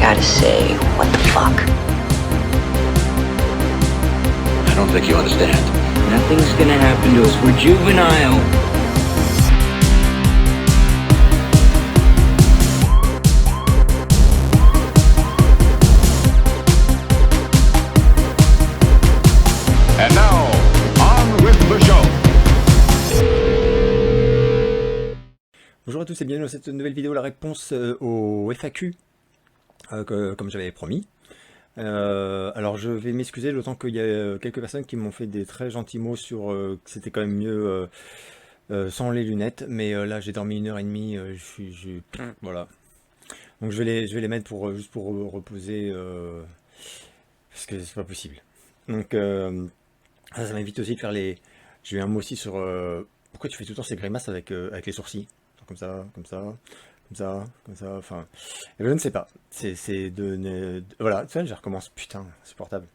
gotta say, what the fuck? I don't think you understand. Nothing's gonna happen to us. We're juvenile. And now, on with the show. Bonjour à tous et bienvenue dans cette nouvelle vidéo, la réponse au FAQ, comme j'avais promis. Alors je vais m'excuser, d'autant qu'il y a quelques personnes qui m'ont fait des très gentils mots sur que c'était quand même mieux sans les lunettes, mais là j'ai dormi 1h30, voilà. Donc je vais les mettre pour juste pour reposer, parce que c'est pas possible. Donc ça m'invite aussi de faire les... J'ai eu un mot aussi sur pourquoi tu fais tout le temps ces grimaces avec les sourcils, comme ça, comme ça, comme ça, comme ça, enfin, je ne sais pas, c'est voilà, tu vois, je recommence, putain, insupportable.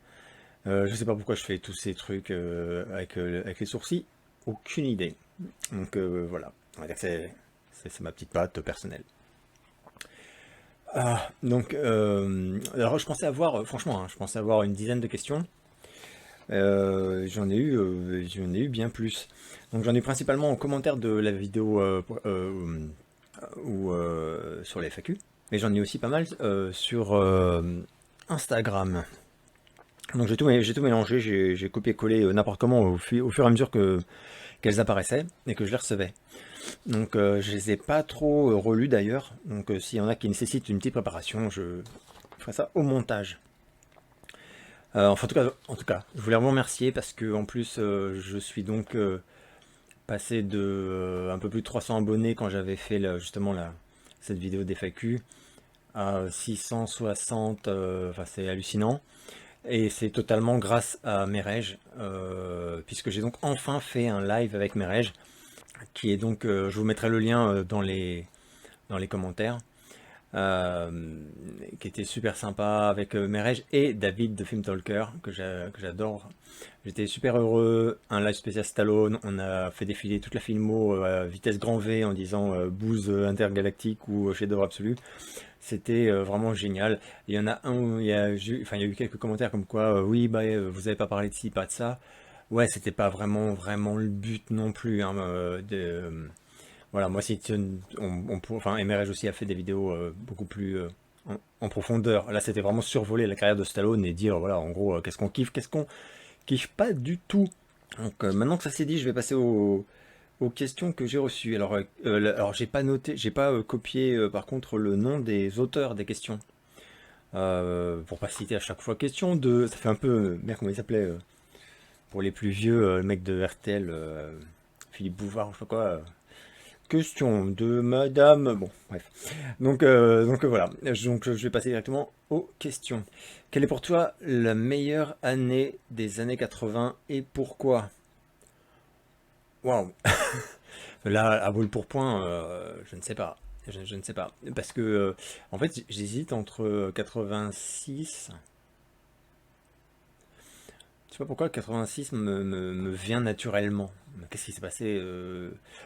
Je sais pas pourquoi je fais tous ces trucs avec les sourcils, aucune idée. Donc voilà, on va dire que c'est ma petite patte personnelle. Donc, alors je pensais avoir, franchement, hein, je pensais avoir une dizaine de questions. J'en ai eu bien plus. Donc j'en ai principalement en commentaire de la vidéo ou sur les FAQ, mais j'en ai aussi pas mal sur Instagram. Donc j'ai tout mélangé, j'ai copié-collé n'importe comment au fur et à mesure qu'elles apparaissaient et que je les recevais. Donc je les ai pas trop relus d'ailleurs, donc s'il y en a qui nécessitent une petite préparation, je ferai ça au montage. Enfin, en tout cas, je voulais vous remercier parce que en plus je suis donc passé de un peu plus de 300 abonnés quand j'avais fait justement cette vidéo d'FAQ à 660, enfin c'est hallucinant. Et c'est totalement grâce à Merej, puisque j'ai donc enfin fait un live avec Merej, qui est donc, je vous mettrai le lien dans les commentaires. Qui était super sympa avec Merej et David de Film Talker que j'adore. J'étais super heureux, un live spécial Stallone, on a fait défiler toute la filmo à vitesse grand V en disant bouse intergalactique ou chef-d'œuvre absolu. C'était vraiment génial. Il y en a un, il y a eu quelques commentaires comme quoi oui bah vous avez pas parlé de ci, pas de ça. Ouais, c'était pas vraiment le but non plus hein, voilà, moi si enfin MRH aussi a fait des vidéos beaucoup plus en profondeur. Là c'était vraiment survoler la carrière de Stallone et dire voilà en gros qu'est-ce qu'on kiffe pas du tout. Donc maintenant que ça c'est dit, je vais passer aux questions que j'ai reçues. Alors j'ai pas noté, j'ai pas copié par contre le nom des auteurs des questions. Pour pas citer à chaque fois question de... Ça fait un peu... merde comment il s'appelait pour les plus vieux, le mec de RTL, Philippe Bouvard, je sais pas quoi. Question de madame... Bon, bref. Donc voilà. Donc je vais passer directement aux questions. Quelle est pour toi la meilleure année des années 80 et pourquoi? Waouh. Là, à brûle pour point, je ne sais pas. Je ne sais pas. Parce que, en fait, j'hésite entre 86... Je sais pas pourquoi 86 me vient naturellement. Qu'est-ce qui s'est passé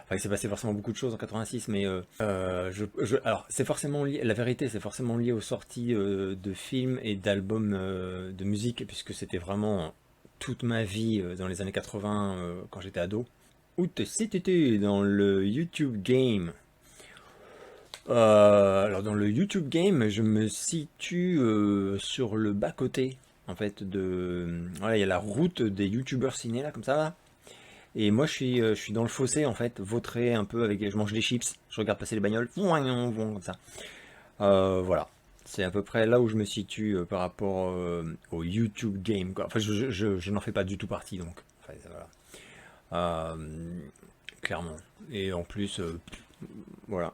enfin, il s'est passé forcément beaucoup de choses en 86, mais alors c'est forcément lié. La vérité, c'est forcément lié aux sorties de films et d'albums de musique, puisque c'était vraiment toute ma vie dans les années 80 quand j'étais ado. Où c'était dans le YouTube Game. Alors dans le YouTube Game, je me situe sur le bas-côté en fait de... Voilà, il y a la route des youtubeurs ciné là, comme ça là. Et moi je suis dans le fossé en fait, vautré un peu avec... Je mange des chips, je regarde passer les bagnoles, comme ça. Voilà, c'est à peu près là où je me situe par rapport au YouTube Game, quoi. Enfin je n'en fais pas du tout partie donc. Enfin, voilà. Clairement. Et en plus, voilà.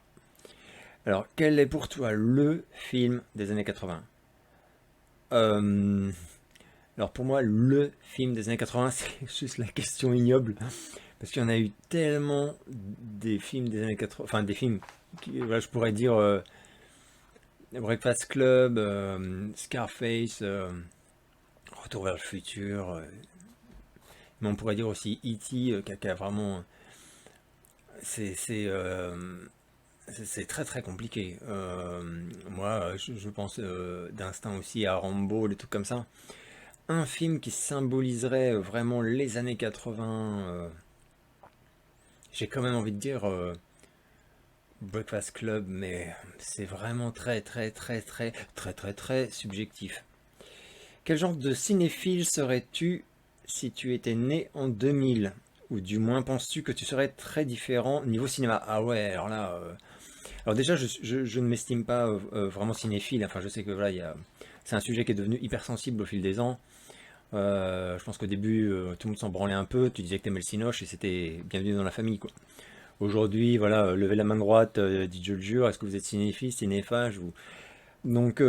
Alors, quel est pour toi le film des années 80? Alors pour moi, le film des années 80, c'est juste la question ignoble. Parce qu'il y en a eu tellement des films des années 80, enfin des films, voilà, je pourrais dire Breakfast Club, Scarface, Retour vers le futur, mais on pourrait dire aussi E.T. Qui a vraiment... c'est très très compliqué. Moi, je pense d'instinct aussi à Rambo, des trucs comme ça. Un film qui symboliserait vraiment les années 80, j'ai quand même envie de dire Breakfast Club, mais c'est vraiment très très très très très très très subjectif. Quel genre de cinéphile serais-tu si tu étais né en 2000? Ou du moins penses-tu que tu serais très différent niveau cinéma? Ah ouais, alors là... Alors déjà, je ne m'estime pas vraiment cinéphile. Enfin, je sais que voilà, c'est un sujet qui est devenu hyper sensible au fil des ans. Je pense qu'au début, tout le monde s'en branlait un peu. Tu disais que t'aimais le cinoche et c'était bienvenue dans la famille, quoi. Aujourd'hui, voilà, levez la main droite, dites je le jure. Est-ce que vous êtes cinéphile, cinéphage ou... donc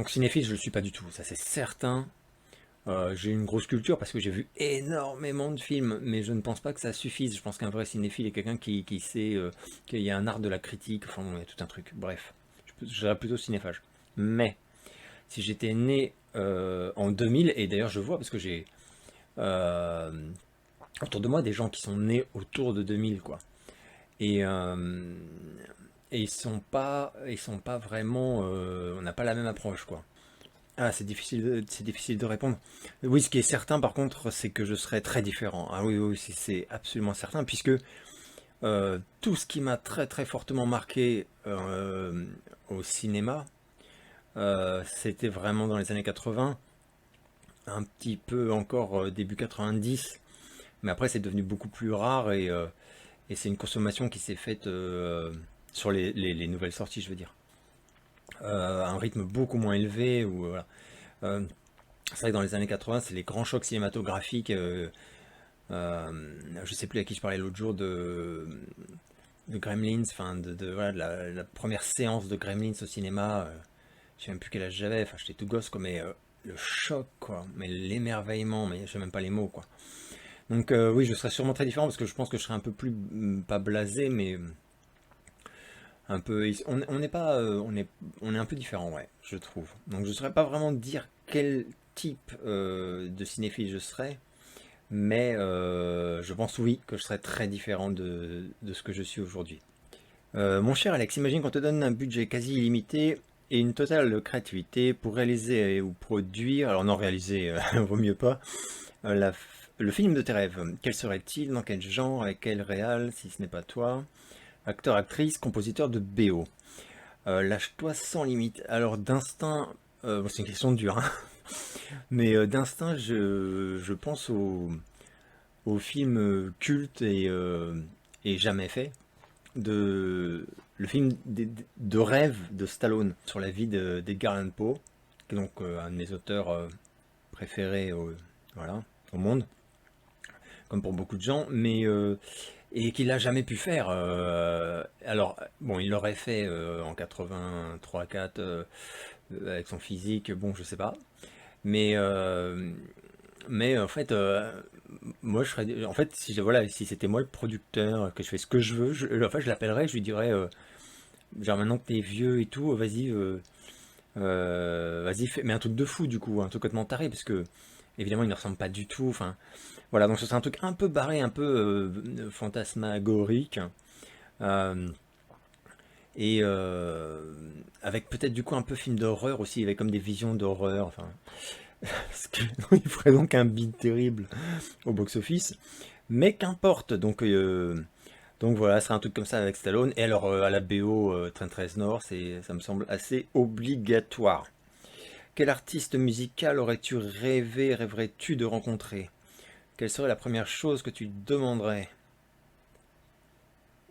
cinéphile, je le suis pas du tout. Ça, c'est certain. J'ai une grosse culture parce que j'ai vu énormément de films, mais je ne pense pas que ça suffise. Je pense qu'un vrai cinéphile est quelqu'un qui sait qu'il y a un art de la critique, enfin, il y a tout un truc. Bref, je serais plutôt cinéphage. Mais si j'étais né en 2000, et d'ailleurs je vois parce que j'ai euh, autour de moi des gens qui sont nés autour de 2000, quoi. Et, euh, et ils sont pas vraiment, on n'a pas la même approche, quoi. Ah, c'est difficile de répondre. Oui, ce qui est certain, par contre, c'est que je serai très différent. Ah oui, oui, c'est absolument certain, puisque tout ce qui m'a très très fortement marqué au cinéma, c'était vraiment dans les années 80, un petit peu encore début 90, mais après c'est devenu beaucoup plus rare et c'est une consommation qui s'est faite sur les nouvelles sorties, je veux dire. À un rythme beaucoup moins élevé, ou voilà. Euh, c'est vrai que dans les années 80, c'est les grands chocs cinématographiques. Je sais plus à qui je parlais l'autre jour de Gremlins, enfin voilà, la première séance de Gremlins au cinéma. Je sais même plus quel âge j'avais, enfin j'étais tout gosse, quoi, mais le choc, quoi, mais l'émerveillement, mais je sais même pas les mots, quoi. Donc oui, je serais sûrement très différent parce que je pense que je serais un peu plus, pas blasé, mais un peu, on n'est pas, on est un peu différent, ouais, je trouve. Donc je ne saurais pas vraiment dire quel type de cinéphile je serais, mais je pense oui que je serais très différent de ce que je suis aujourd'hui. Mon cher Alex, imagine qu'on te donne un budget quasi illimité et une totale créativité pour réaliser ou produire, alors non réaliser, vaut mieux pas, le film de tes rêves. Quel serait-il? Dans quel genre? Avec quel réal, si ce n'est pas toi? Acteur, actrice, compositeur de BO. Lâche-toi sans limite. Alors d'instinct, bon, c'est une question dure, hein. Mais d'instinct, je pense au film culte et jamais fait, le film de rêve de Stallone sur la vie d'Edgar Allan Poe, qui est donc un de mes auteurs préférés voilà, au monde, comme pour beaucoup de gens, mais et qu'il n'a jamais pu faire. Alors, bon, il l'aurait fait en 83-4 avec son physique, bon, je sais pas. Mais, en fait, moi, je serais, en fait, si, voilà, si c'était moi le producteur, que je fais ce que je veux, en fait, je l'appellerais, je lui dirais, genre maintenant que t'es vieux et tout, vas-y, vas-y, mais un truc de fou du coup, un truc complètement taré, parce que évidemment, il ne ressemble pas du tout. Enfin, voilà, donc ce serait un truc un peu barré, un peu fantasmagorique. euh, et avec peut-être du coup un peu film d'horreur aussi, avec comme des visions d'horreur. Enfin, il ferait donc un bid terrible au box-office. Mais qu'importe, donc voilà, ce serait un truc comme ça avec Stallone. Et alors à la BO, Train 13 Nord, ça me semble assez obligatoire. Quel artiste musical aurais-tu rêvé, rêverais-tu de rencontrer? Quelle serait la première chose que tu demanderais?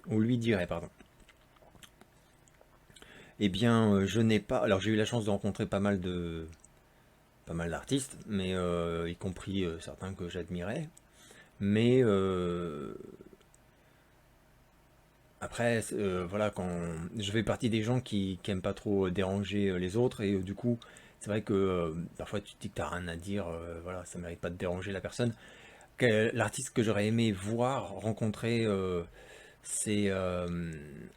Ou lui dirais, pardon. Eh bien, je n'ai pas. Alors, j'ai eu la chance de rencontrer pas mal d'artistes, mais y compris certains que j'admirais. Mais après, voilà, quand je fais partie des gens qui aiment pas trop déranger les autres, et du coup, c'est vrai que parfois tu te dis que t'as rien à dire, voilà, ça mérite pas de déranger la personne. L'artiste que j'aurais aimé voir, rencontrer, c'est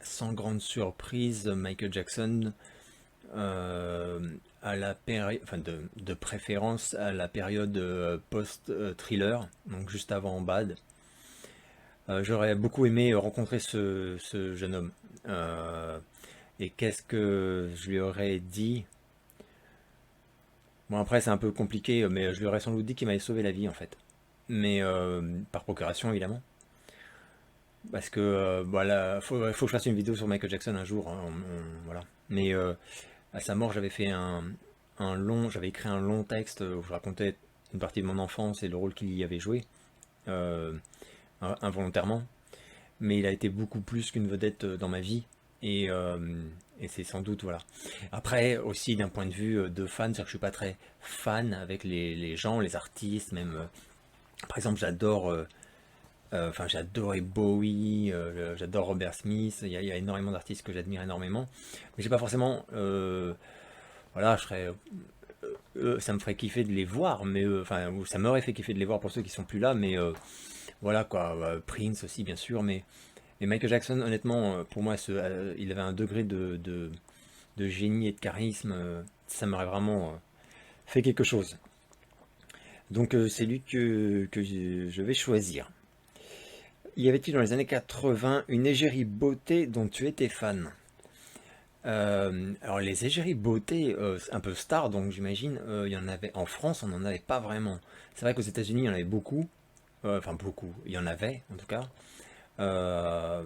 sans grande surprise Michael Jackson, à la enfin de préférence à la période post-thriller, donc juste avant Bad. J'aurais beaucoup aimé rencontrer ce jeune homme. Et qu'est-ce que je lui aurais dit? Bon, après, c'est un peu compliqué, mais je lui aurais sans doute dit qu'il m'avait sauvé la vie, en fait. Mais par procuration, évidemment. Parce que voilà, faut que je fasse une vidéo sur Michael Jackson un jour, hein, voilà. Mais à sa mort, j'avais écrit un long texte où je racontais une partie de mon enfance et le rôle qu'il y avait joué, euh, involontairement. Mais il a été beaucoup plus qu'une vedette dans ma vie. Et c'est sans doute, voilà. Après, aussi d'un point de vue de fan, c'est-à-dire que je suis pas très fan avec les gens, les artistes, même. Par exemple, enfin, j'adorais Bowie, j'adore Robert Smith, il y a énormément d'artistes que j'admire énormément. Mais j'ai pas forcément. Voilà, ça me ferait kiffer de les voir, mais enfin, ou ça m'aurait fait kiffer de les voir pour ceux qui sont plus là, mais voilà quoi. Prince aussi, bien sûr, mais Michael Jackson, honnêtement, pour moi, il avait un degré de génie et de charisme, ça m'aurait vraiment fait quelque chose. Donc c'est lui que je vais choisir. Y avait-il dans les années 80 une égérie beauté dont tu étais fan? Alors les égéries beauté, un peu star, donc j'imagine, il y en avait en France, on n'en avait pas vraiment. C'est vrai qu'aux États-Unis, il y en avait beaucoup, enfin beaucoup, il y en avait en tout cas. Euh,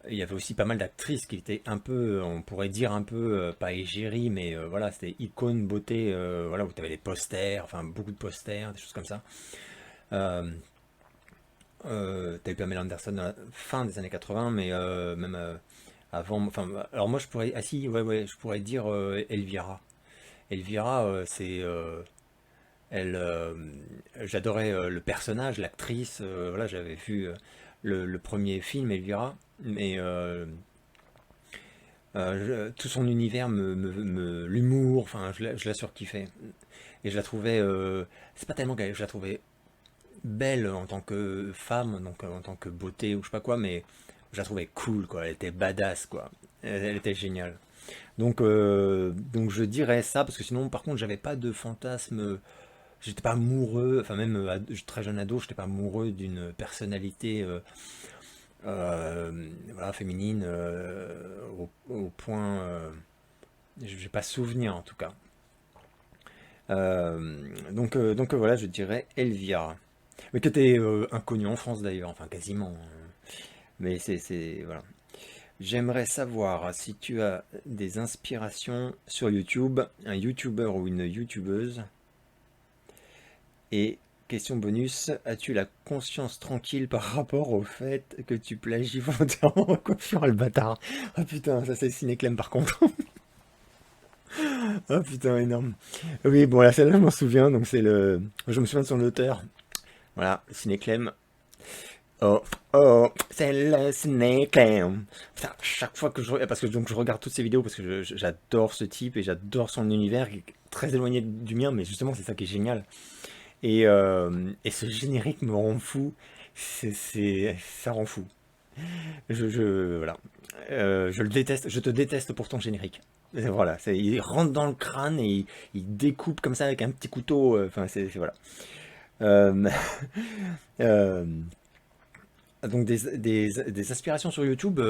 il y avait aussi pas mal d'actrices qui étaient un peu, on pourrait dire un peu, pas égérie, mais voilà, c'était icône beauté, voilà, où tu avais les posters, enfin beaucoup de posters, des choses comme ça. Euh, T'as eu Pamela Anderson à la fin des années 80, mais même avant, enfin, alors moi je pourrais, ah si, ouais, ouais, je pourrais dire Elvira. Elvira, elle, j'adorais le personnage, l'actrice, voilà, j'avais vu le premier film Elvira, mais tout son univers, l'humour, enfin, je la surkiffais. Et je la trouvais, c'est pas tellement qu'elle, je la trouvais belle en tant que femme, donc en tant que beauté ou je sais pas quoi, mais je la trouvais cool, quoi. Elle était badass, quoi. Elle était géniale. Donc je dirais ça, parce que sinon, par contre, j'avais pas de fantasme. J'étais pas amoureux, enfin même très jeune ado, j'étais pas amoureux d'une personnalité voilà, féminine au point. J'ai pas souvenir en tout cas. Donc voilà, je dirais Elvira. Mais qui était inconnue en France d'ailleurs, enfin quasiment, hein. Mais voilà. J'aimerais savoir si tu as des inspirations sur YouTube, un YouTuber ou une YouTubeuse. Et question bonus, as-tu la conscience tranquille par rapport au fait que tu plagies volontairement ma coiffure, le bâtard? Ah putain, ça c'est Cinéclem par contre. Ah putain, énorme. Oui, bon, là celle-là je m'en souviens, donc je me souviens de son auteur. Voilà, Cinéclem. Oh, oh, c'est le Cinéclem. Putain, chaque fois que parce que donc je regarde toutes ces vidéos parce que j'adore ce type et j'adore son univers qui est très éloigné du mien, mais justement c'est ça qui est génial. Et ce générique me rend fou. Ça rend fou. Voilà. Je le déteste. Je te déteste pour ton générique. Voilà. Il rentre dans le crâne et il découpe comme ça avec un petit couteau. Enfin, voilà. Euh, euh, donc des aspirations sur YouTube.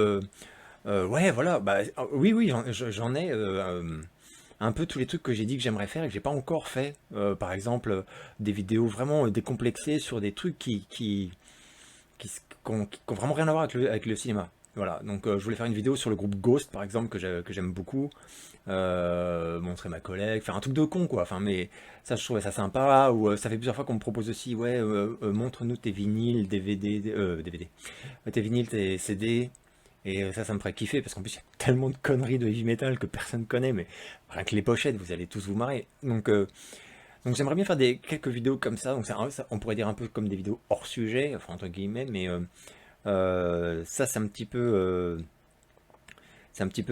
Ouais, voilà. Bah, oui, oui, j'en ai. Un peu tous les trucs que j'ai dit que j'aimerais faire et que j'ai pas encore fait. Par exemple, des vidéos vraiment décomplexées sur des trucs qui ont vraiment rien à voir avec le cinéma. Voilà, donc je voulais faire une vidéo sur le groupe Ghost, par exemple, que j'aime beaucoup. Montrer ma collègue, faire un truc de con, quoi. Enfin, mais ça, je trouvais ça sympa. Ou ça fait plusieurs fois qu'on me propose aussi, ouais, montre-nous tes vinyles, DVD, tes vinyles, tes CD. Et ça me ferait kiffer parce qu'en plus il y a tellement de conneries de heavy metal que personne connaît, mais rien que les pochettes, vous allez tous vous marrer. Donc j'aimerais bien faire quelques vidéos comme ça. Donc on pourrait dire un peu comme des vidéos hors sujet, enfin entre guillemets, mais ça c'est un petit peu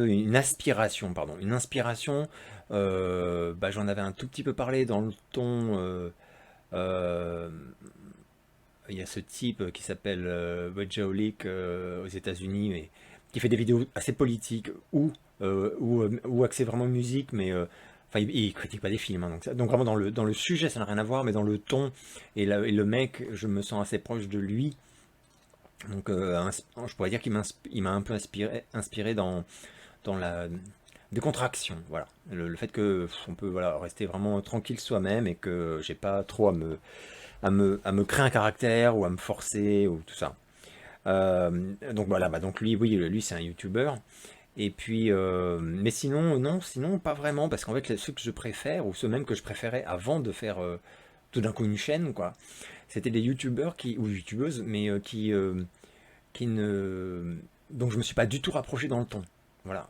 une aspiration, pardon, une inspiration. Bah, j'en avais un tout petit peu parlé dans le ton. Euh, il y a ce type qui s'appelle Wojciech aux États-Unis, mais qui fait des vidéos assez politiques ou axées vraiment musique, mais enfin il critique pas des films, hein, donc vraiment dans le sujet ça n'a rien à voir, mais dans le ton et le mec, je me sens assez proche de lui. Donc je pourrais dire qu'il m'a un peu inspiré dans la décontraction, voilà. Le fait que on peut voilà, rester vraiment tranquille soi-même et que j'ai pas trop à me créer un caractère ou à me forcer ou tout ça. Donc voilà, bah donc lui, oui, lui c'est un YouTuber. Et puis, mais sinon, non, sinon pas vraiment, parce qu'en fait, ceux que je préfère, ou ceux même que je préférais avant de faire tout d'un coup une chaîne, quoi, c'était des YouTubers ou YouTubeuses, mais qui ne, dont je me suis pas du tout rapproché dans le ton. Voilà,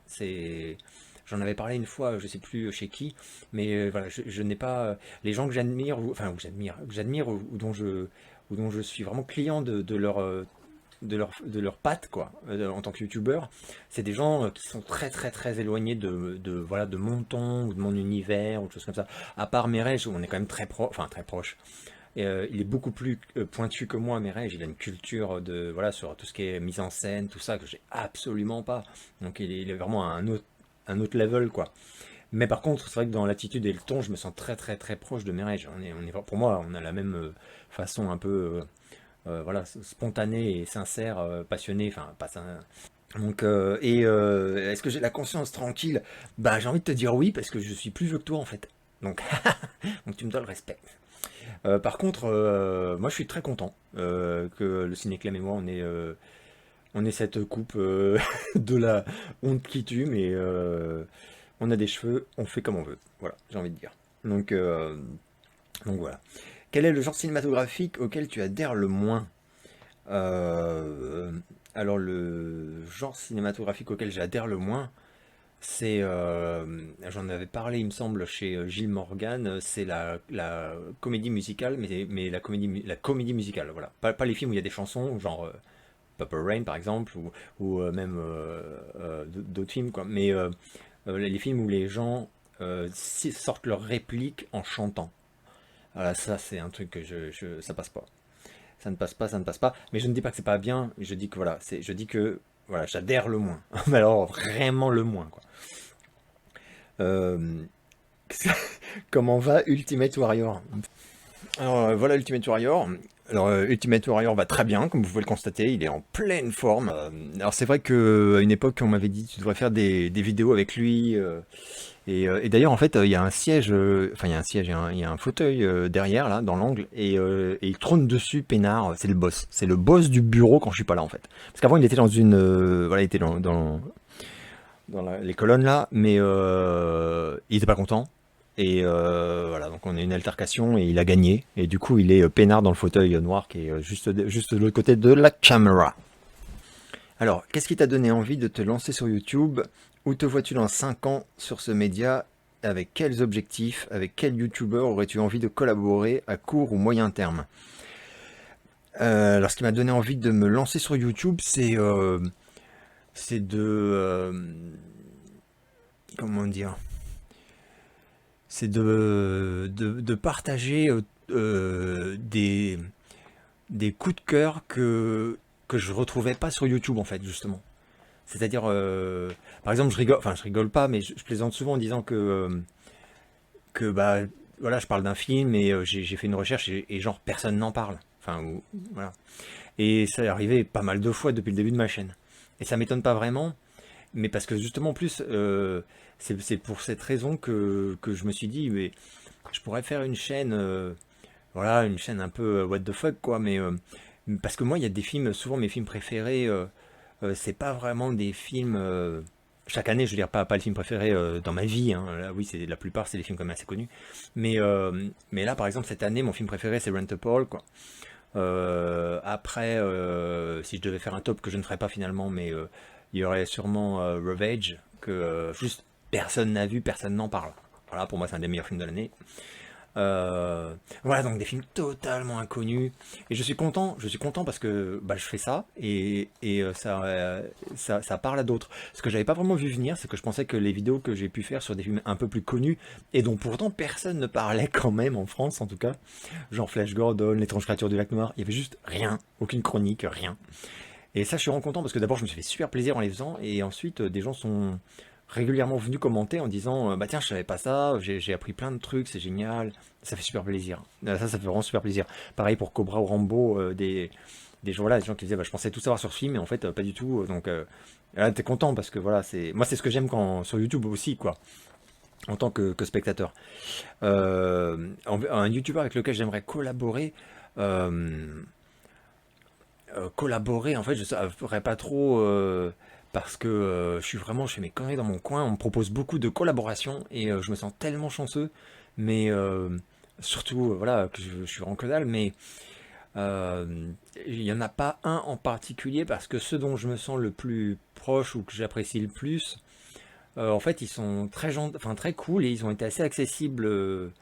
j'en avais parlé une fois, je sais plus chez qui, mais voilà, je n'ai pas les gens que j'admire, enfin que j'admire ou dont je suis vraiment client de leur patte quoi en tant que youtubeur, c'est des gens qui sont très éloignés voilà de mon ton ou de mon univers ou de choses comme ça, à part Merej où on est quand même très proche. Et, il est beaucoup plus pointu que moi, Merej. Il a une culture de voilà sur tout ce qui est mise en scène, tout ça que j'ai absolument pas. Donc il est vraiment à un autre level quoi. Mais par contre, c'est vrai que dans l'attitude et le ton, je me sens très proche de Merej. Pour moi, on a la même façon un peu voilà, spontanée et sincère, passionnée, enfin pas ça. Donc est-ce que j'ai la conscience tranquille? Bah j'ai envie de te dire oui parce que je suis plus vieux que toi en fait. Donc donc tu me dois le respect. Par contre, moi je suis très content que le Ciné-Clem et moi on ait cette coupe de la honte qui tue, mais on a des cheveux, on fait comme on veut. Voilà, j'ai envie de dire. Donc voilà. Quel est le genre cinématographique auquel tu adhères le moins? Alors le genre cinématographique auquel j'adhère le moins, c'est, j'en avais parlé il me semble chez Gilles Morgan, c'est la comédie musicale, mais la comédie musicale, voilà. Pas les films où il y a des chansons, genre Purple Rain par exemple, ou même d'autres films, quoi. Mais les films où les gens sortent leurs répliques en chantant. Voilà, ça c'est un truc que ça passe pas. Ça ne passe pas, ça ne passe pas. Mais je ne dis pas que c'est pas bien, je dis que voilà, je dis que voilà, j'adhère le moins. Mais alors vraiment le moins, quoi. Euh, Comment va Ultimate Warrior? Alors voilà Ultimate Warrior. Alors Ultimate Warrior va très bien, comme vous pouvez le constater, il est en pleine forme. Alors c'est vrai qu'à une époque on m'avait dit tu devrais faire des vidéos avec lui. Et d'ailleurs en fait il y a un siège, enfin il y a un siège, il y a un fauteuil derrière là dans l'angle et il trône dessus peinard. C'est le boss du bureau quand je suis pas là en fait. Parce qu'avant il était dans une, voilà il était les colonnes là, mais il était pas content. Et voilà, donc on a une altercation et il a gagné. Et du coup, il est peinard dans le fauteuil noir qui est juste de l'autre côté de la caméra. Alors, qu'est-ce qui t'a donné envie de te lancer sur YouTube? Où te vois-tu dans 5 ans sur ce média? Avec quels objectifs? Avec quel YouTuber aurais-tu envie de collaborer à court ou moyen terme? Alors, ce qui m'a donné envie de me lancer sur YouTube, c'est comment dire? C'est de partager des coups de cœur que je retrouvais pas sur YouTube en fait justement. C'est-à-dire, par exemple, je rigole pas, mais je plaisante souvent en disant que bah voilà, je parle d'un film et j'ai fait une recherche et genre personne n'en parle. Enfin voilà. Et ça est arrivé pas mal de fois depuis le début de ma chaîne. Et ça m'étonne pas vraiment, mais parce que justement en plus c'est pour cette raison que je me suis dit mais je pourrais faire une chaîne voilà une chaîne un peu what the fuck quoi, mais parce que moi il y a des films, souvent mes films préférés c'est pas vraiment des films chaque année je veux dire pas le film préféré dans ma vie hein. Là oui c'est la plupart c'est des films quand même assez connus, mais là par exemple cette année mon film préféré c'est Rent a Paul quoi. Après si je devais faire un top que je ne ferais pas finalement, mais il y aurait sûrement Revenge que juste personne n'a vu, personne n'en parle. Voilà, pour moi c'est un des meilleurs films de l'année. Voilà, donc des films totalement inconnus. Et je suis content parce que bah, je fais ça et ça parle à d'autres. Ce que j'avais pas vraiment vu venir, c'est que je pensais que les vidéos que j'ai pu faire sur des films un peu plus connus et dont pourtant personne ne parlait quand même en France en tout cas, genre Flash Gordon, L'étrange créature du lac noir, il y avait juste rien, aucune chronique, rien. Et ça je suis vraiment content parce que d'abord je me suis fait super plaisir en les faisant et ensuite des gens sont régulièrement venus commenter en disant bah tiens je savais pas ça, j'ai appris plein de trucs, c'est génial, ça fait super plaisir. Ça fait vraiment super plaisir. Pareil pour Cobra ou Rambo, des des gens, voilà, des gens qui disaient bah, je pensais tout savoir sur ce film, mais en fait pas du tout. Donc là t'es content parce que voilà, moi c'est ce que j'aime quand sur YouTube aussi, quoi, en tant que spectateur. Un YouTuber avec lequel j'aimerais collaborer, en fait je ne saurais pas trop, parce que je fais mes conneries dans mon coin, on me propose beaucoup de collaborations et je me sens tellement chanceux, mais surtout voilà que je suis vraiment que dalle, mais il n'y en a pas un en particulier parce que ceux dont je me sens le plus proche ou que j'apprécie le plus, en fait ils sont très enfin très cool et ils ont été assez accessibles.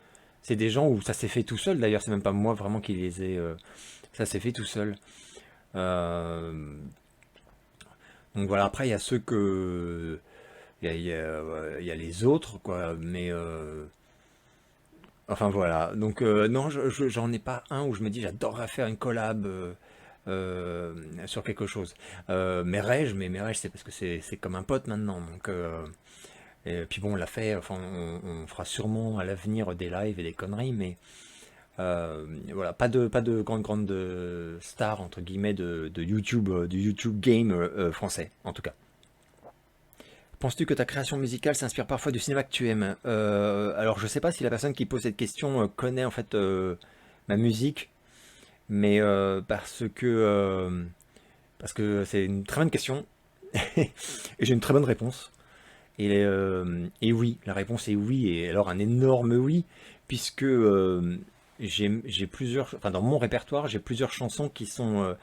C'est des gens où ça s'est fait tout seul, d'ailleurs c'est même pas moi vraiment qui les ai, ça s'est fait tout seul. Euh, donc voilà, après il y a ceux que il y a les autres quoi, mais enfin voilà. Donc non, j'en ai pas un où je me dis j'adorerais faire une collab sur quelque chose. Mais Merej c'est parce que c'est comme un pote maintenant. Donc et puis bon, on l'a fait. Enfin, on fera sûrement à l'avenir des lives et des conneries, mais voilà, pas de grande star entre guillemets de YouTube, du YouTube game français en tout cas. Penses-tu que ta création musicale s'inspire parfois du cinéma que tu aimes? Alors je sais pas si la personne qui pose cette question connaît en fait ma musique, mais parce que c'est une très bonne question et j'ai une très bonne réponse. Et oui, la réponse est oui, et alors un énorme oui, puisque j'ai plusieurs, enfin dans mon répertoire, j'ai plusieurs chansons qui sont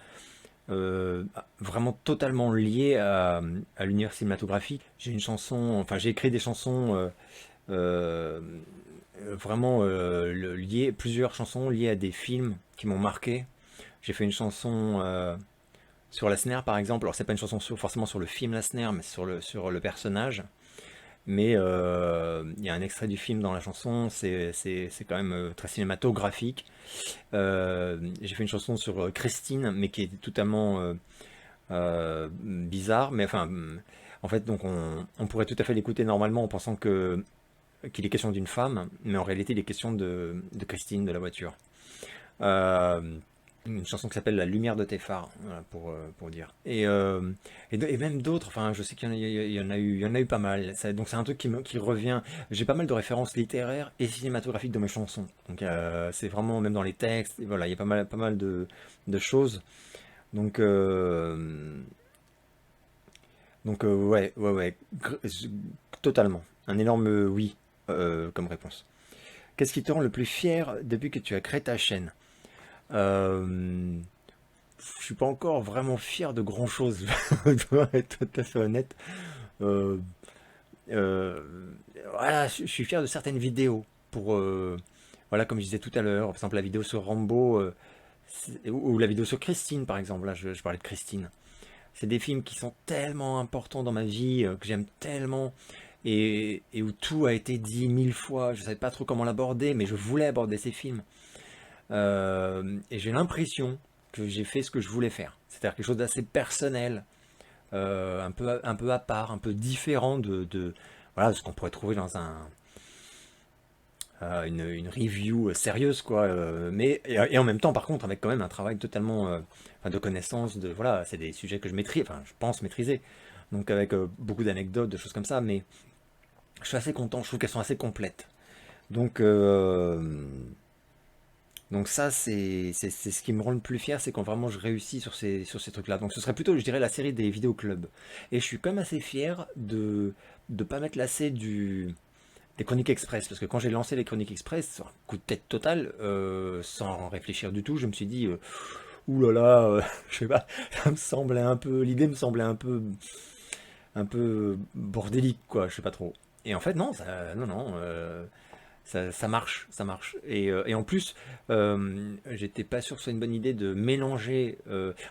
vraiment totalement liées à l'univers cinématographique. J'ai écrit des chansons euh, vraiment liées, plusieurs chansons liées à des films qui m'ont marqué. J'ai fait une chanson sur la snare par exemple, alors c'est pas une chanson forcément sur le film La Snare, mais sur le personnage. Mais il y a un extrait du film dans la chanson, c'est quand même très cinématographique. J'ai fait une chanson sur Christine, mais qui est totalement bizarre. Mais enfin, en fait, donc on pourrait tout à fait l'écouter normalement en pensant qu'il est question d'une femme, mais en réalité, il est question de Christine, de la voiture. Euh, une chanson qui s'appelle La lumière de tes phares, voilà, pour dire. Et même d'autres, enfin, je sais qu'il y en a eu pas mal. Donc c'est un truc qui revient. J'ai pas mal de références littéraires et cinématographiques dans mes chansons. Donc c'est vraiment, même dans les textes, et voilà, il y a pas mal de choses. Donc, ouais, totalement. Un énorme oui comme réponse. Qu'est-ce qui te rend le plus fier depuis que tu as créé ta chaîne? Euh, je suis pas encore vraiment fier de grand chose, je dois être tout à fait honnête. Euh, euh, voilà, je suis fier de certaines vidéos. Voilà, comme je disais tout à l'heure, par exemple la vidéo sur Rambo, ou la vidéo sur Christine, par exemple. Là, je parlais de Christine. C'est des films qui sont tellement importants dans ma vie, que j'aime tellement, et où tout a été dit 1000 fois. Je savais pas trop comment l'aborder, mais je voulais aborder ces films. Et j'ai l'impression que j'ai fait ce que je voulais faire. C'est-à-dire quelque chose d'assez personnel, un peu à part, un peu différent voilà, de ce qu'on pourrait trouver dans une review sérieuse, quoi. Et en même temps, par contre, avec quand même un travail totalement enfin, de connaissance, voilà, c'est des sujets que je maîtrise, enfin, je pense maîtriser. Donc avec beaucoup d'anecdotes, de choses comme ça, mais je suis assez content, je trouve qu'elles sont assez complètes. Donc, donc ça, c'est ce qui me rend le plus fier, c'est quand vraiment je réussis sur ces trucs-là. Donc ce serait plutôt, je dirais, la série des vidéoclubs. Et je suis quand même assez fier de ne pas m'être lassé des Chroniques Express. Parce que quand j'ai lancé les Chroniques Express, sur un coup de tête total, sans réfléchir du tout, je me suis dit, ouh là là, je sais pas, l'idée me semblait un peu bordélique, quoi, je sais pas trop. Et en fait, non, non, non. Ça marche, ça marche. Et en plus, j'étais pas sûr que ce soit une bonne idée de mélanger,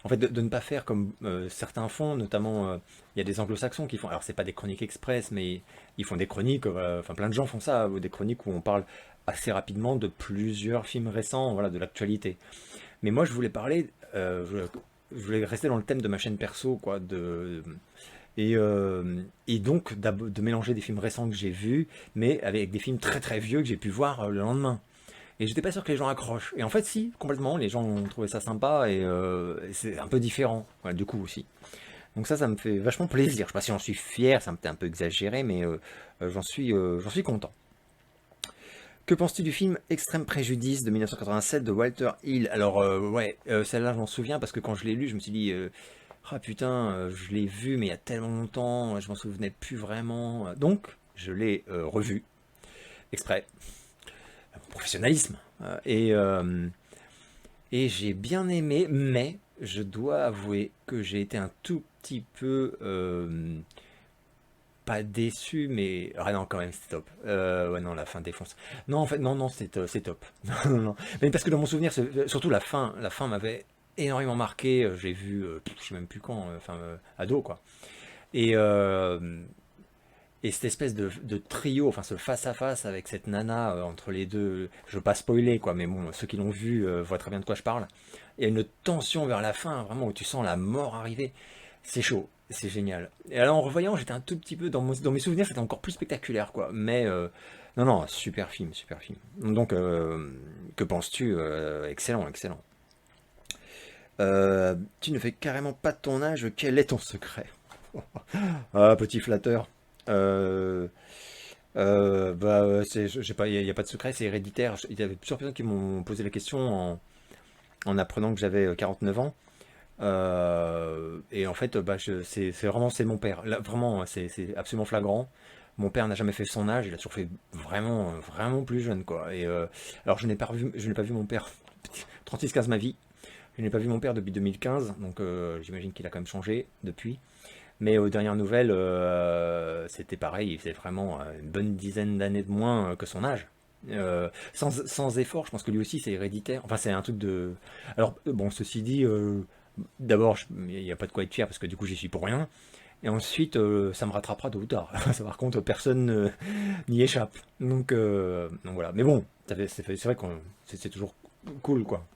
en fait, de ne pas faire comme certains font, notamment, il y a des anglo-saxons qui font, alors c'est pas des chroniques express, mais ils font des chroniques, enfin plein de gens font ça, ou des chroniques où on parle assez rapidement de plusieurs films récents, voilà, de l'actualité. Mais moi, je voulais parler, je voulais rester dans le thème de ma chaîne perso, quoi, et donc de mélanger des films récents que j'ai vus, mais avec des films très très vieux que j'ai pu voir le lendemain. Et j'étais pas sûr que les gens accrochent. Et en fait, si, complètement, les gens ont trouvé ça sympa et c'est un peu différent, ouais, du coup aussi. Donc ça me fait vachement plaisir. Je sais pas si j'en suis fier, ça me fait un peu exagéré, mais j'en suis content. Que penses-tu du film Extrême Préjudice de 1987 de Walter Hill? Alors, ouais, celle-là, je m'en souviens parce que quand je l'ai lu, je me suis dit, ah putain, je l'ai vu, mais il y a tellement longtemps, je m'en souvenais plus vraiment. Donc, je l'ai revu, exprès, professionnalisme. Et j'ai bien aimé, mais je dois avouer que j'ai été un tout petit peu pas déçu, mais ah non, quand même, c'est top. Ouais, non, la fin défonce. Non, en fait, non, c'est top. Non, non, non. Mais parce que dans mon souvenir, surtout la fin m'avait énormément marqué. J'ai vu, je sais même plus quand, enfin, ado, quoi. Et, euh, et cette espèce de trio, enfin, ce face-à-face avec cette nana entre les deux, je veux pas spoiler, quoi, mais bon, ceux qui l'ont vu voient très bien de quoi je parle. Il y a une tension vers la fin, vraiment, où tu sens la mort arriver. C'est chaud, c'est génial. Et alors en revoyant, j'étais un tout petit peu dans mes souvenirs, c'était encore plus spectaculaire, quoi. Mais non, non, super film, super film. Donc, que penses-tu? Excellent, excellent. Tu ne fais carrément pas de ton âge. Quel est ton secret? Ah, petit flatteur. Euh, je sais pas, il y a pas de secret, c'est héréditaire. Il y avait plusieurs personnes qui m'ont posé la question en apprenant que j'avais 49 ans. Et en fait, c'est vraiment c'est mon père. Là, vraiment, c'est absolument flagrant. Mon père n'a jamais fait son âge, il a toujours fait vraiment, vraiment plus jeune, quoi. Alors, je n'ai pas vu mon père 36-15 ma vie. Je n'ai pas vu mon père depuis 2015, donc j'imagine qu'il a quand même changé depuis. Mais aux dernières nouvelles, c'était pareil, il faisait vraiment une bonne dizaine d'années de moins que son âge. Sans effort, je pense que lui aussi c'est héréditaire. Enfin, c'est un truc de. Alors, bon, ceci dit, d'abord, il n'y a pas de quoi être fier parce que du coup, j'y suis pour rien. Et ensuite, ça me rattrapera tôt ou tard. Ça, par contre, personne n'y échappe. Donc voilà. Mais bon, c'est vrai que c'est toujours cool, quoi.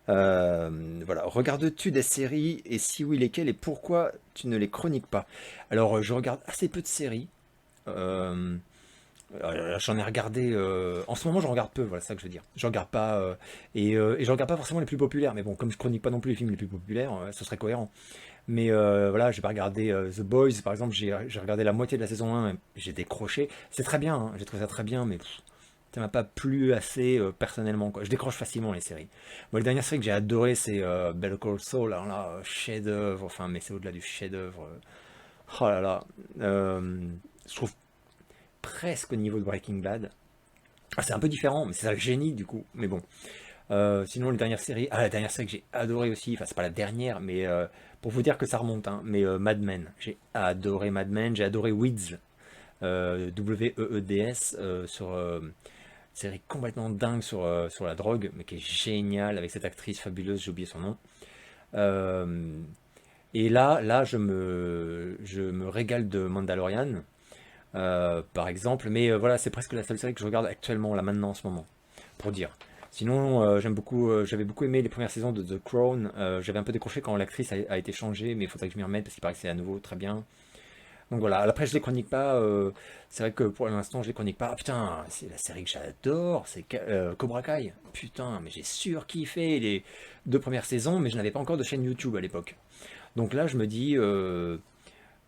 Voilà. Regardes-tu des séries et si oui, lesquelles et pourquoi tu ne les chroniques pas? Alors, je regarde assez peu de séries. Euh, J'en ai regardé. En ce moment, j'en regarde peu, voilà, c'est ça que je veux dire. Je regarde pas. Et je regarde pas forcément les plus populaires. Mais bon, comme je chronique pas non plus les films les plus populaires, ce serait cohérent. Mais voilà, j'ai pas regardé The Boys, par exemple. J'ai regardé la moitié de la saison 1, et j'ai décroché. C'est très bien, hein, j'ai trouvé ça très bien, mais ça m'a pas plu assez personnellement, quoi. Je décroche facilement les séries. Moi, la dernière série que j'ai adoré, c'est Better Call Saul. Alors là, chef-d'œuvre. Enfin, mais c'est au-delà du chef-d'œuvre. Oh là là. Je trouve presque au niveau de Breaking Bad. Ah, c'est un peu différent, mais c'est ça le génie du coup. Mais bon. Sinon, les dernières séries. Ah, la dernière série que j'ai adoré aussi. Enfin, c'est pas la dernière, mais pour vous dire que ça remonte. Hein, mais Mad Men. J'ai adoré Mad Men. J'ai adoré Weeds. Weeds. Sur. Série complètement dingue sur la drogue, mais qui est géniale avec cette actrice fabuleuse. J'ai oublié son nom. Euh, et là, je me régale de Mandalorian. Par exemple, mais voilà, c'est presque la seule série que je regarde actuellement, là maintenant, en ce moment, pour dire. Sinon, j'avais beaucoup aimé les premières saisons de The Crown. J'avais un peu décroché quand l'actrice a été changée, mais il faudrait que je m'y remette parce qu'il paraît que c'est à nouveau très bien. Donc voilà, après je les chronique pas. C'est vrai que pour l'instant je les chronique pas. Ah putain, c'est la série que j'adore, c'est Cobra Kai. Putain, mais j'ai surkiffé les 2 premières saisons, mais je n'avais pas encore de chaîne YouTube à l'époque. Donc là, je me dis,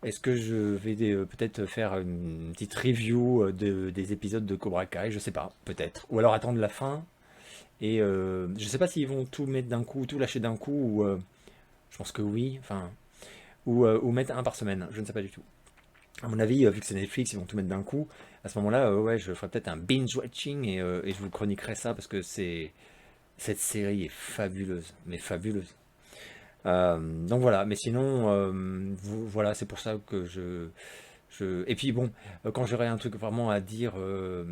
est-ce que je vais peut-être faire une petite review des épisodes de Cobra Kai? Je sais pas, peut-être. Ou alors attendre la fin. Et je sais pas s'ils vont tout mettre d'un coup, tout lâcher d'un coup, ou je pense que oui. Enfin, ou mettre un par semaine. Je ne sais pas du tout. À mon avis, vu que c'est Netflix, ils vont tout mettre d'un coup. À ce moment-là, ouais, je ferai peut-être un binge watching et je vous chroniquerai ça parce que cette série est fabuleuse, mais fabuleuse. Donc voilà, mais sinon, voilà, c'est pour ça que et puis bon, quand j'aurai un truc vraiment à dire euh,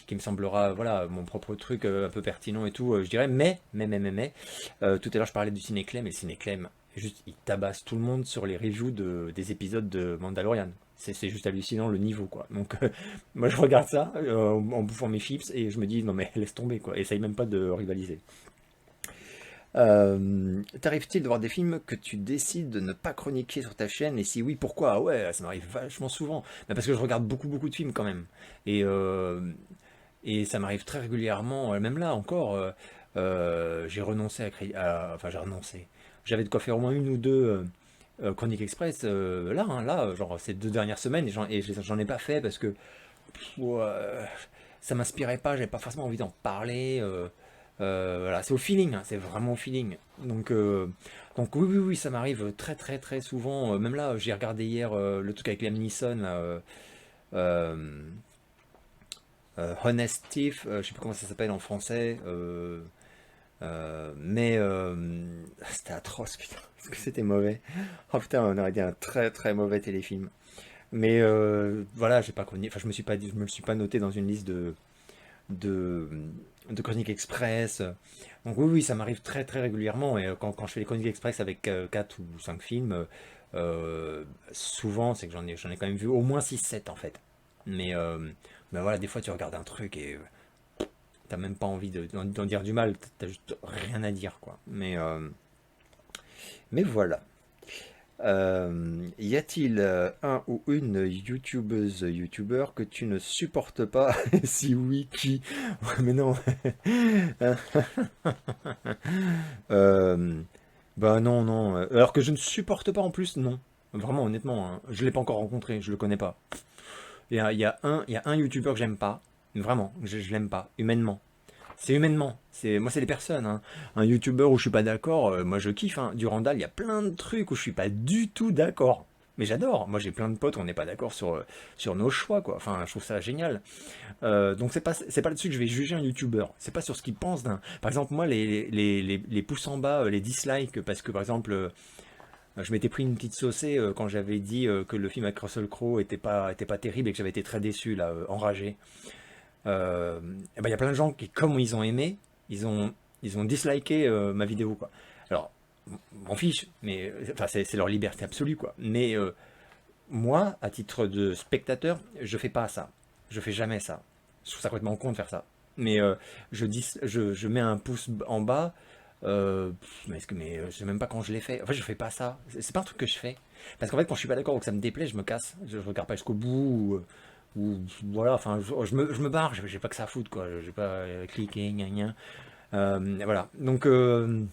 qui me semblera, voilà, mon propre truc un peu pertinent et tout, je dirais, tout à l'heure je parlais du Cinéclem, et le Cinéclem, juste, il tabasse tout le monde sur les reviews des épisodes de Mandalorian. C'est juste hallucinant le niveau, quoi. Donc, moi je regarde ça en bouffant mes chips et je me dis, non mais laisse tomber, quoi. Essaye même pas de rivaliser. T'arrive-t-il de voir des films que tu décides de ne pas chroniquer sur ta chaîne? Et si oui, pourquoi? Ah ouais, ça m'arrive vachement souvent. Mais parce que je regarde beaucoup, beaucoup de films quand même. Et Et ça m'arrive très régulièrement, même là encore, j'ai renoncé enfin j'ai renoncé. J'avais de quoi faire au moins une ou deux Chronique Express là, genre ces 2 dernières semaines, et j'en ai pas fait parce que ça m'inspirait pas, j'avais pas forcément envie d'en parler. Voilà, c'est au feeling, hein, c'est vraiment au feeling. Donc oui, oui, oui, ça m'arrive très très très souvent. Même là, j'ai regardé hier le truc avec Liam Neeson, là, euh, Honest Thief, je sais plus comment ça s'appelle en français, mais c'était atroce, putain, parce que c'était mauvais. Oh putain, on aurait dit un très très mauvais téléfilm. Mais voilà, j'ai pas connu, enfin je me le suis pas noté dans une liste de, de Chronique Express. Donc oui, oui, ça m'arrive très très régulièrement. Et quand je fais les Chroniques Express avec 4 ou 5 films, souvent c'est que j'en ai quand même vu au moins 6 7 en fait. Mais voilà, des fois tu regardes un truc et t'as même pas envie d'en dire du mal, t'as juste rien à dire quoi. Mais voilà. Y a-t-il un ou une youtubeuse, youtubeur que tu ne supportes pas? Si oui, qui? Ouais, mais non. Euh, Bah non, non. Alors que je ne supporte pas en plus, non. Vraiment, honnêtement, hein. Je l'ai pas encore rencontré, je le connais pas. Il y a un youtubeur que j'aime pas. Vraiment, je l'aime pas, humainement. C'est humainement. Moi, c'est les personnes, hein. Un youtubeur où je suis pas d'accord, moi je kiffe, hein. Durandal, il y a plein de trucs où je suis pas du tout d'accord. Mais j'adore. Moi, j'ai plein de potes où on n'est pas d'accord sur nos choix, quoi. Enfin, je trouve ça génial. Donc, c'est pas là-dessus que je vais juger un youtubeur. C'est pas sur ce qu'il pense d'un. Par exemple, moi, les pouces en bas, les dislikes, parce que par exemple, je m'étais pris une petite saucée quand j'avais dit que le film avec Russell Crowe était pas terrible et que j'avais été très déçu, là, enragé. Et ben, il y a plein de gens qui, comme ils ont aimé, ils ont disliké ma vidéo, quoi. Alors, m'en fiche, mais enfin, c'est leur liberté absolue, quoi. Mais moi, à titre de spectateur, je fais pas ça. Je fais jamais ça. Je trouve ça complètement con de faire ça. Mais je mets un pouce en bas. Mais je sais même pas quand je l'ai fait. En fait, je fais pas ça. C'est pas un truc que je fais. Parce qu'en fait, quand je suis pas d'accord ou que ça me déplaît, je me casse. Je regarde pas jusqu'au bout. Ou voilà, enfin, je me barre. J'ai pas que ça à foutre, quoi. J'ai pas cliqué, gna gna. Voilà. Donc oui,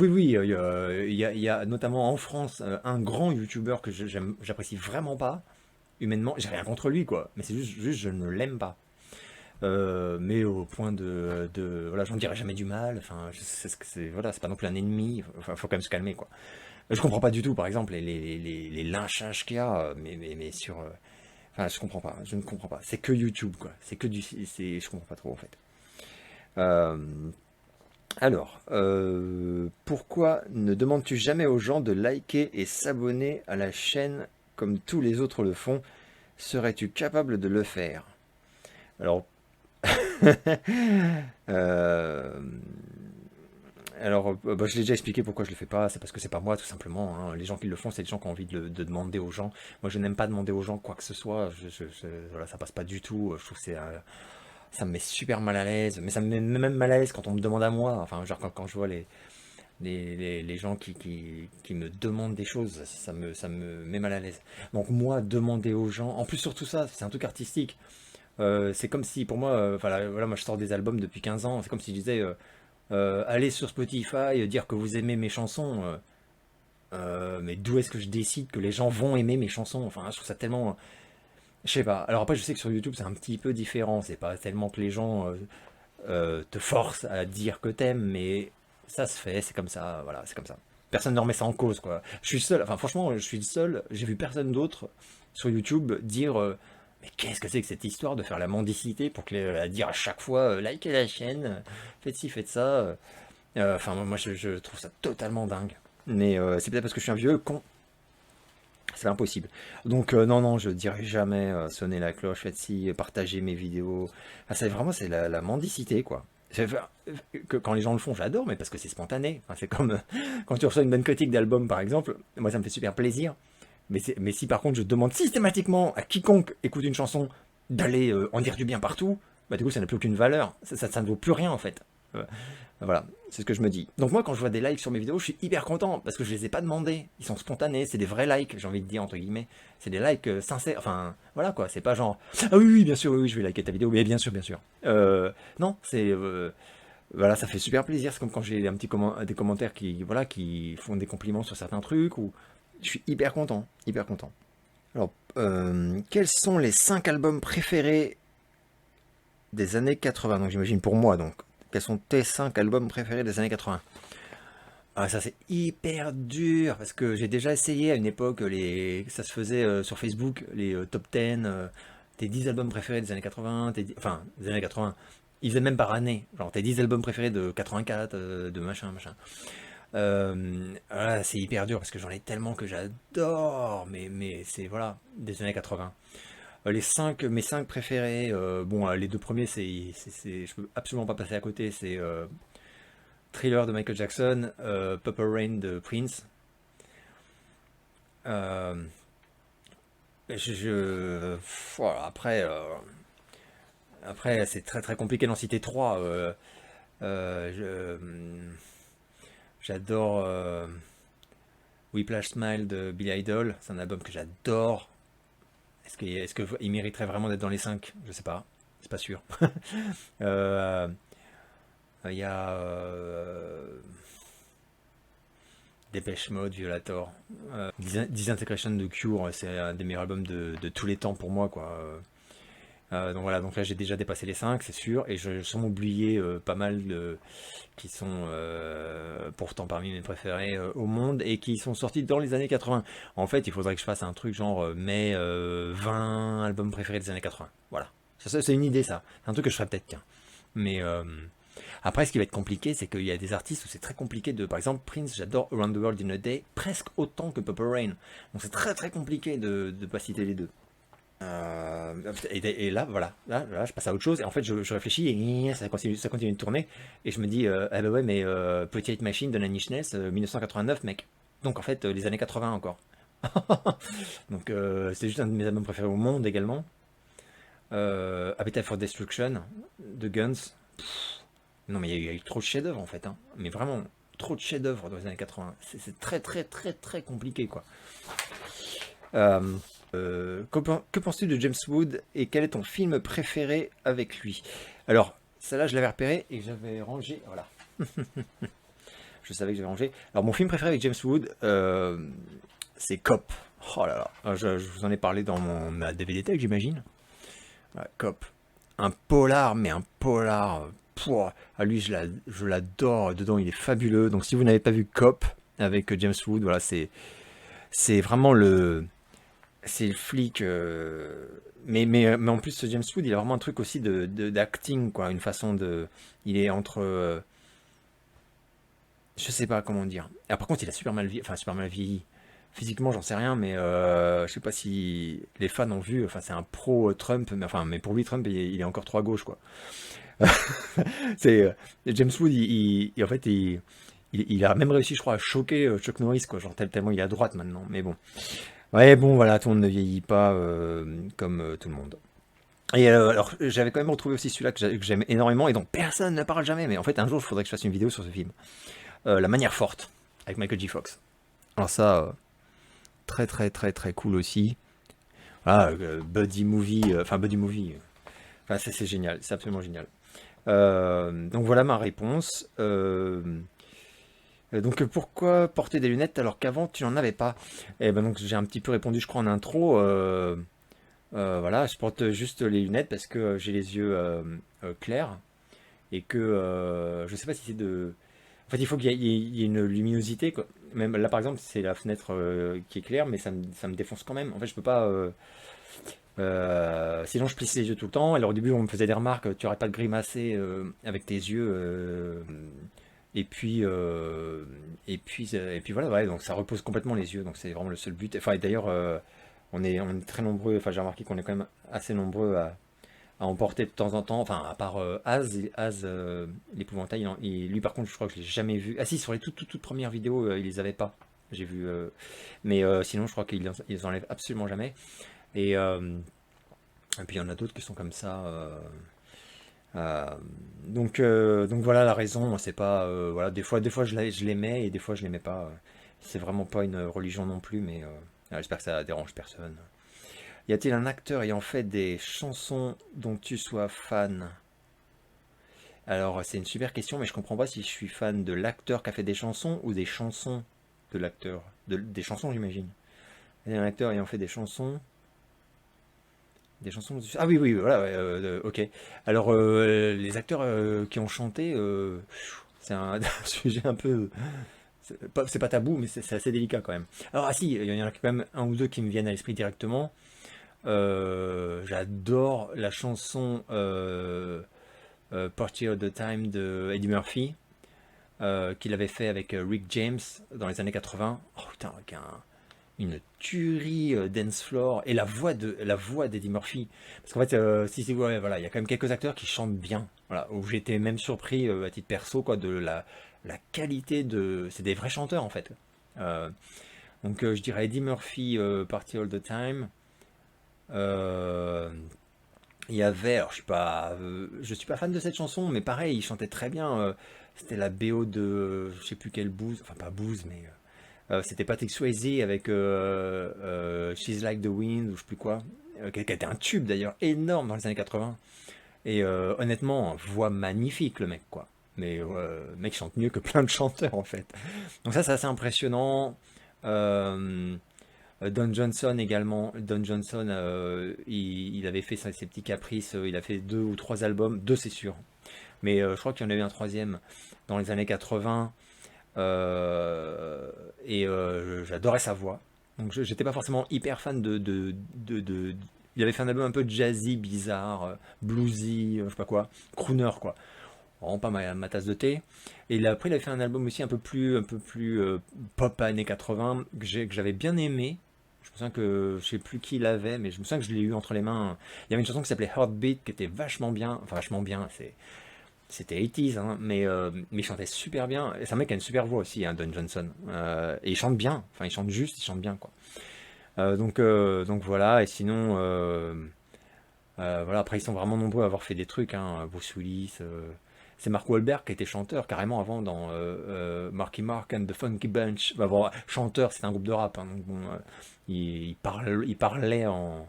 oui, il y a notamment en France un grand youtubeur que j'apprécie vraiment pas, humainement. J'ai rien contre lui, quoi. Mais c'est juste je ne l'aime pas. Mais au point voilà, j'en dirai jamais du mal. Enfin, voilà, c'est pas non plus un ennemi. Enfin, faut quand même se calmer, quoi. Je comprends pas du tout, par exemple, les lynchages qu'il y a, mais sur. Enfin, je comprends pas. Je ne comprends pas. C'est que YouTube, quoi. Je comprends pas trop, en fait. Euh, Pourquoi ne demandes-tu jamais aux gens de liker et s'abonner à la chaîne comme tous les autres le font? Serais-tu capable de le faire? Alors, euh, bah, je l'ai déjà expliqué pourquoi je le fais pas. C'est parce que c'est pas moi, tout simplement, hein. Les gens qui le font, c'est les gens qui ont envie de demander aux gens. Moi, je n'aime pas demander aux gens quoi que ce soit. Voilà, ça passe pas du tout. Je trouve que ça me met super mal à l'aise. Mais ça me met même mal à l'aise quand on me demande à moi. Enfin, genre quand je vois les gens qui me demandent des choses, ça me met mal à l'aise. Donc moi, demander aux gens, en plus surtout ça, c'est un truc artistique. C'est comme si pour moi, voilà, moi je sors des albums depuis 15 ans, c'est comme si je disais, allez sur Spotify, dire que vous aimez mes chansons, mais d'où est-ce que je décide que les gens vont aimer mes chansons? Enfin, je trouve ça tellement. Je sais pas. Alors après, je sais que sur YouTube, c'est un petit peu différent, c'est pas tellement que les gens te forcent à dire que t'aimes, mais ça se fait, c'est comme ça, voilà, c'est comme ça. Personne ne remet ça en cause, quoi. Je suis seul, enfin franchement, je suis le seul, j'ai vu personne d'autre sur YouTube dire mais qu'est-ce que c'est que cette histoire de faire la mendicité pour à dire à chaque fois likez la chaîne, faites ci, faites ça. Enfin, moi je trouve ça totalement dingue. Mais c'est peut-être parce que je suis un vieux con. C'est impossible. Donc non, non, je dirais jamais sonner la cloche, faites ci, partager mes vidéos. Ah, c'est la mendicité, quoi. Que quand les gens le font, j'adore, mais parce que c'est spontané. Enfin, c'est comme quand tu reçois une bonne critique d'album, par exemple. Moi, ça me fait super plaisir. Mais si par contre je demande systématiquement à quiconque écoute une chanson d'aller en dire du bien partout, bah du coup ça n'a plus aucune valeur, ça ne vaut plus rien en fait. Voilà, c'est ce que je me dis. Donc moi, quand je vois des likes sur mes vidéos, je suis hyper content parce que je les ai pas demandés. Ils sont spontanés, c'est des vrais likes, j'ai envie de dire entre guillemets. C'est des likes sincères. Enfin, voilà quoi. C'est pas genre ah oui, oui, bien sûr, oui, oui, je vais liker ta vidéo. Mais bien sûr, bien sûr. Non, c'est voilà, ça fait super plaisir. C'est comme quand j'ai un petit des commentaires qui voilà qui font des compliments sur certains trucs ou je suis hyper content, hyper content. Alors, quels sont les 5 albums préférés des années 80? Donc j'imagine pour moi donc. Quels sont tes 5 albums préférés des années 80? Ah, ça c'est hyper dur parce que j'ai déjà essayé à une époque, ça se faisait sur Facebook, les top 10, tes 10 albums préférés des années 80, enfin des années 80, ils faisaient même par année, genre tes 10 albums préférés de 84, de machin, machin. Voilà, c'est hyper dur parce que j'en ai tellement que j'adore, mais c'est voilà, des années 80. Mes 5 préférés, bon, les deux premiers, je peux absolument pas passer à côté. C'est Thriller de Michael Jackson, Purple Rain de Prince. Euh, voilà, après, c'est très très compliqué d'en citer 3. J'adore Whiplash Smile de Billy Idol. C'est un album que j'adore. Est-ce qu'il mériterait vraiment d'être dans les 5? Je sais pas, c'est pas sûr. Il y a Depeche Mode, Violator, Disintegration de Cure, c'est un des meilleurs albums de tous les temps pour moi, quoi. Donc voilà, donc là j'ai déjà dépassé les 5, c'est sûr, et je sans m'oublier pas mal qui sont pourtant parmi mes préférés au monde et qui sont sortis dans les années 80. En fait, il faudrait que je fasse un truc genre 20 albums préférés des années 80. Voilà, ça, c'est une idée, ça. C'est un truc que je ferais peut-être, tiens. Mais après, ce qui va être compliqué, c'est qu'il y a des artistes où c'est très compliqué de... Par exemple, Prince, j'adore Around the World in a Day, presque autant que Purple Rain. Donc c'est très très compliqué de ne pas citer les deux. Et là, voilà, là, je passe à autre chose. Et en fait, je réfléchis et ça continue de tourner. Et je me dis, ah bah ouais, mais Pretty Hate Machine de Nine Inch Nails, 1989, mec. Donc en fait, les années 80 encore. Donc c'est juste un de mes albums préférés au monde également. Appetite for Destruction de Guns. Non, mais il y a eu trop de chefs-d'œuvre en fait. Hein. Mais vraiment, trop de chefs-d'œuvre dans les années 80. C'est très, très, très, très compliqué, quoi. Que penses-tu de James Wood et quel est ton film préféré avec lui? Alors, celle-là, je l'avais repéré et j'avais rangé. Voilà. Je savais que j'avais rangé. Alors, mon film préféré avec James Wood, c'est Cop. Oh là là. Je vous en ai parlé dans ma DVD tech, j'imagine. Ouais, Cop. Un polar, mais un polar. À lui, je l'adore. Dedans, il est fabuleux. Donc, si vous n'avez pas vu Cop avec James Wood, voilà, c'est vraiment c'est le flic. Mais en plus, ce James Wood, il a vraiment un truc aussi d'acting, quoi. Une façon de. Il est entre. Je sais pas comment dire. Ah, par contre, il a super mal vieilli. Physiquement, j'en sais rien, mais je sais pas si les fans ont vu. Enfin, c'est un pro Trump, mais pour lui, Trump, il est encore trop à gauche, quoi. C'est James Wood, en fait, il a même réussi, je crois, à choquer Chuck Norris, quoi. Genre tellement il est à droite maintenant. Mais bon. Ouais, bon, voilà, tout le monde ne vieillit pas comme tout le monde. Et alors, j'avais quand même retrouvé aussi celui-là que j'aime énormément et dont personne ne parle jamais. Mais en fait, un jour, il faudrait que je fasse une vidéo sur ce film. La manière forte, avec Michael J. Fox. Alors ça, très très très très cool aussi. Voilà, buddy movie, enfin c'est génial, c'est absolument génial. Donc voilà ma réponse. Donc pourquoi porter des lunettes alors qu'avant tu n'en avais pas? Et ben donc j'ai un petit peu répondu, je crois, en intro. Voilà, je porte juste les lunettes parce que j'ai les yeux clairs et que je sais pas si c'est de. En fait, il faut qu'il y ait une luminosité, quoi. Même là, par exemple, c'est la fenêtre qui est claire, mais ça me défonce quand même. En fait, je peux pas. Sinon, je plisse les yeux tout le temps. Alors, au début, on me faisait des remarques. Tu n'arrêtes pas de grimacer avec tes yeux. Et puis voilà. Ouais, donc, ça repose complètement les yeux. Donc, c'est vraiment le seul but. Enfin, et d'ailleurs, on est très nombreux. Enfin, j'ai remarqué qu'on est quand même assez nombreux à en porter de temps en temps, enfin à part Az l'épouvantail, lui par contre je crois que je l'ai jamais vu. Ah si, sur les toutes premières vidéos il les avait pas, j'ai vu, mais sinon je crois qu'ils les enlèvent absolument jamais. Et puis il y en a d'autres qui sont comme ça, Euh, donc voilà la raison. Moi, c'est pas voilà, des fois je l'aimais et des fois je l'aimais pas. C'est vraiment pas une religion non plus, mais j'espère que ça dérange personne. Y a-t-il un acteur ayant fait des chansons dont tu sois fan? Alors, c'est une super question, mais je comprends pas si je suis fan de l'acteur qui a fait des chansons ou des chansons de l'acteur. Des chansons, j'imagine. Il y a un acteur ayant fait des chansons. Des chansons. Ah oui, oui, voilà, ouais, ok. Alors, les acteurs qui ont chanté, c'est un, un sujet un peu. C'est pas tabou, mais c'est assez délicat quand même. Alors, ah si, il y en a quand même un ou deux qui me viennent à l'esprit directement. J'adore la chanson Party of the Time de Eddie Murphy, qu'il avait fait avec Rick James dans les années 80. Oh putain, avec une tuerie dance floor et la voix d'Eddie Murphy. Parce qu'en fait, si ouais, voilà, il y a quand même quelques acteurs qui chantent bien. Voilà, où j'étais même surpris à titre perso quoi de la qualité de. C'est des vrais chanteurs en fait. Euh, donc je dirais Eddie Murphy, Party All the Time. Euh, il y avait, alors je suis pas fan de cette chanson, mais pareil, il chantait très bien. C'était la BO de, je sais plus quelle bouse, enfin pas bouse, mais c'était Patrick Swayze avec She's Like the Wind ou je sais plus quoi, qui a été un tube d'ailleurs énorme dans les années 80. Et honnêtement, voix magnifique le mec quoi. Mais le mec chante mieux que plein de chanteurs en fait. Donc ça c'est assez impressionnant. Euh, Don Johnson également. Don Johnson, il avait fait ses petits caprices. Il a fait 2 ou 3 albums, deux c'est sûr. Mais je crois qu'il y en a eu un troisième dans les années 80. Et j'adorais sa voix. Donc j'étais pas forcément hyper fan Il avait fait un album un peu jazzy, bizarre, bluesy, je sais pas quoi, crooner quoi. Vraiment pas ma tasse de thé. Et après, il a fait un album aussi un peu plus pop années 80 que j'avais bien aimé. Je me souviens que je sais plus qui l'avait, mais je me souviens que je l'ai eu entre les mains. Il y avait une chanson qui s'appelait Heartbeat qui était vachement bien, enfin vachement bien. C'était 80s, hein, mais il chantait super bien. Et c'est un mec qui a une super voix aussi, hein, Don Johnson. Et il chante bien. Enfin, il chante juste, il chante bien, quoi. Donc voilà. Et sinon, voilà. Après, ils sont vraiment nombreux à avoir fait des trucs. Hein, Bruce Willis. C'est Mark Wahlberg qui était chanteur carrément avant dans Marky Mark and the Funky Bunch. Bah, bon, chanteur, c'est un groupe de rap. Hein, donc bon, il parlait en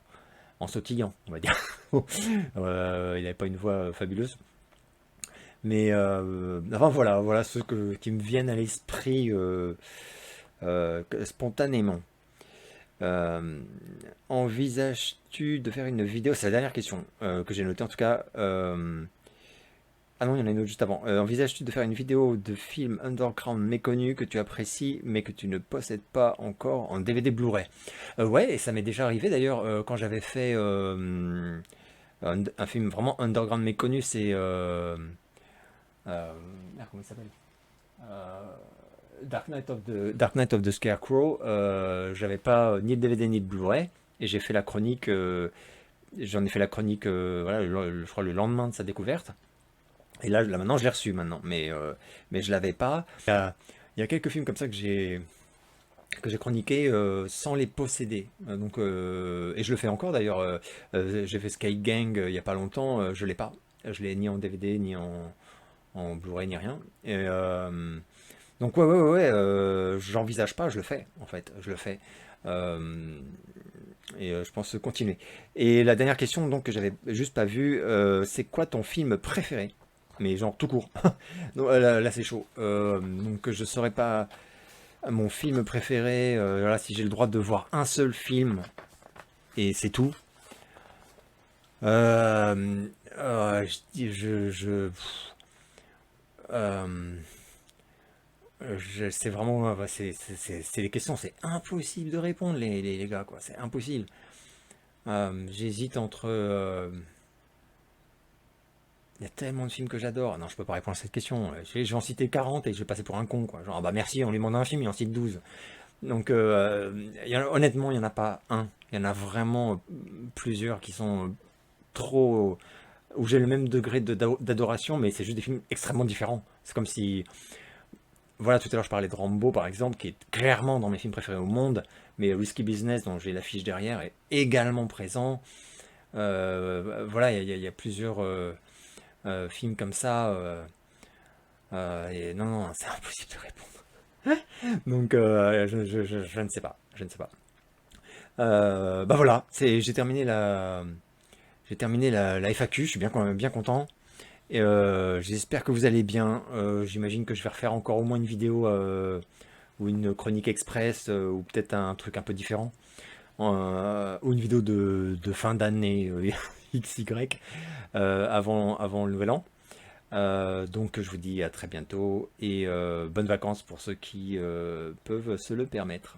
sautillant, on va dire. Il n'avait pas une voix fabuleuse. Mais enfin voilà ceux qui me viennent à l'esprit spontanément. Euh, Envisages-tu de faire une vidéo? C'est la dernière question que j'ai notée en tout cas. Ah non, il y en a une autre juste avant. Envisages-tu de faire une vidéo de films underground méconnus que tu apprécies mais que tu ne possèdes pas encore en DVD Blu-ray? Ouais, et ça m'est déjà arrivé d'ailleurs quand j'avais fait un film vraiment underground méconnu, c'est merde, comment il s'appelle? Euh, Dark Knight of the Scarecrow. J'avais pas ni de DVD ni de Blu-ray et j'ai fait la chronique. J'en ai fait la chronique, voilà, je crois le lendemain de sa découverte. Et là maintenant, je l'ai reçu maintenant, mais je l'avais pas. Il y a quelques films comme ça que j'ai chroniqué sans les posséder. Et je le fais encore d'ailleurs. J'ai fait Skate Gang il y a pas longtemps. Je l'ai pas. Je l'ai ni en DVD ni en Blu-ray ni rien. Et, donc ouais, j'envisage pas, je le fais en fait, je le fais. Euh, je pense continuer. Et la dernière question donc que j'avais juste pas vue, c'est quoi ton film préféré? Mais genre tout court. Donc, là, c'est chaud. Donc je saurais pas mon film préféré. Voilà, si j'ai le droit de voir un seul film et c'est tout. Euh, euh, c'est vraiment, c'est des questions, c'est impossible de répondre les gars quoi, c'est impossible. J'hésite entre, il y a tellement de films que j'adore. Non, je peux pas répondre à cette question. Je vais en citer 40 et je vais passer pour un con quoi. Genre ah bah merci, on lui demande un film, il en cite 12. Donc honnêtement, il y en a pas un. Il y en a vraiment plusieurs qui sont trop où j'ai le même degré d'adoration, mais c'est juste des films extrêmement différents. C'est comme si voilà, tout à l'heure je parlais de Rambo par exemple, qui est clairement dans mes films préférés au monde, mais Risky Business, dont j'ai l'affiche derrière, est également présent. Voilà, il y a plusieurs. film comme ça, et non, c'est impossible de répondre. Donc, je ne sais pas, je ne sais pas. Bah voilà, j'ai terminé la FAQ, je suis bien content. Et j'espère que vous allez bien. J'imagine que je vais refaire encore au moins une vidéo ou une chronique express ou peut-être un truc un peu différent. Ou une vidéo de fin d'année XY avant le nouvel an. Donc je vous dis à très bientôt et bonnes vacances pour ceux qui peuvent se le permettre.